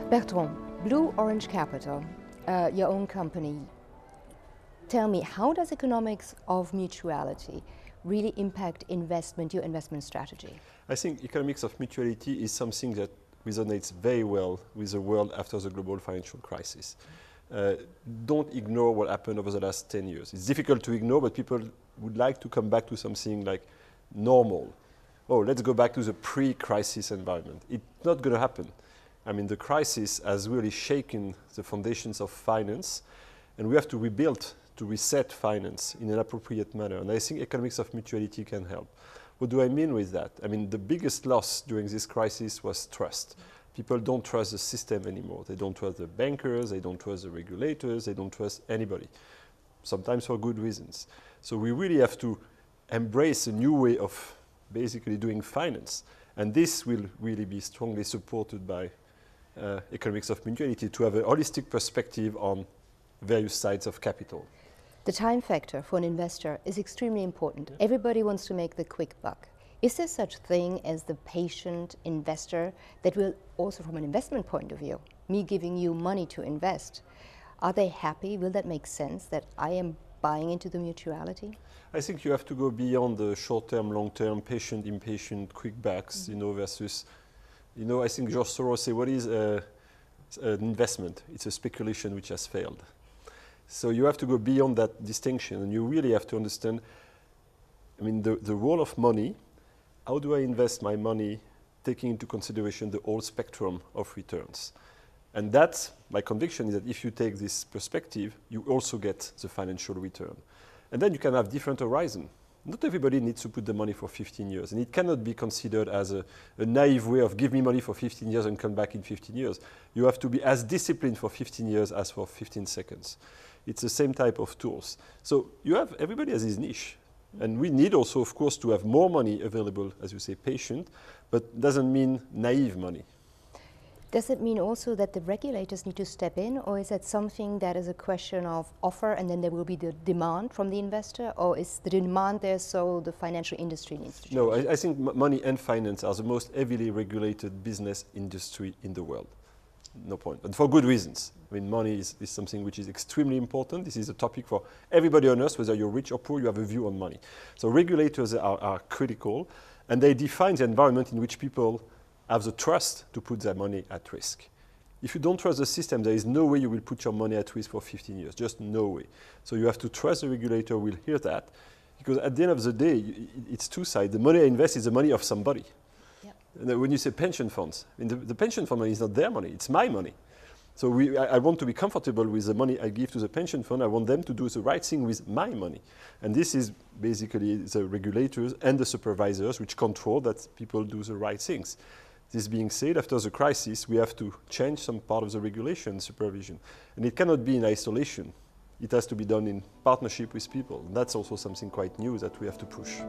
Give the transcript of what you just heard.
Bertrand, Blue Orange Capital, your own company. Tell me, how does economics of mutuality really impact investment, your investment strategy? I think economics of mutuality is something that resonates very well with the world after the global financial crisis. Don't ignore what happened over the last 10 years. It's difficult to ignore, but people would like to come back to something like normal. Oh, let's go back to the pre-crisis environment. It's not going to happen. I mean, the crisis has really shaken the foundations of finance, and we have to rebuild, to reset finance in an appropriate manner. And I think economics of mutuality can help. What do I mean with that? I mean, the biggest loss during this crisis was trust. People don't trust the system anymore. They don't trust the bankers, they don't trust the regulators, they don't trust anybody, sometimes for good reasons. So we really have to embrace a new way of basically doing finance. And this will really be strongly supported by economics of mutuality, to have a holistic perspective on various sides of capital. The time factor for an investor is extremely important. Everybody wants to make the quick buck. Is there such thing as the patient investor that will also, from an investment point of view, me giving you money to invest, are they happy? Will that make sense that I am buying into the mutuality? I think you have to go beyond the short-term, long-term, patient, impatient, quick bucks, versus, I think George Soros say, what is an investment? It's a speculation which has failed. So you have to go beyond that distinction, and you really have to understand, I mean, the role of money. How do I invest my money, taking into consideration the whole spectrum of returns? And that's my conviction, is that if you take this perspective, you also get the financial return. And then you can have different horizon. Not everybody needs to put the money for 15 years, and it cannot be considered as a naive way of give me money for 15 years and come back in 15 years. You have to be as disciplined for 15 years as for 15 seconds. It's the same type of tools. So everybody has his niche. And we need also, of course, to have more money available, as you say, patient, but doesn't mean naive money. Does it mean also that the regulators need to step in, or is that something that is a question of offer and then there will be the demand from the investor, or is the demand there so the financial industry needs to change? No, I think money and finance are the most heavily regulated business industry in the world. No point, and for good reasons. I mean, money is something which is extremely important. This is a topic for everybody on earth, whether you're rich or poor, you have a view on money. So regulators are critical, and they define the environment in which people have the trust to put their money at risk. If you don't trust the system, there is no way you will put your money at risk for 15 years, just no way. So you have to trust the regulator will hear that, because at the end of the day, it's two sides. The money I invest is the money of somebody. And when you say pension funds, I mean, the pension fund money is not their money, it's my money. So I want to be comfortable with the money I give to the pension fund. I want them to do the right thing with my money. And this is basically the regulators and the supervisors which control that people do the right things. This being said, after the crisis, we have to change some part of the regulation supervision. And it cannot be in isolation. It has to be done in partnership with people. And that's also something quite new that we have to push.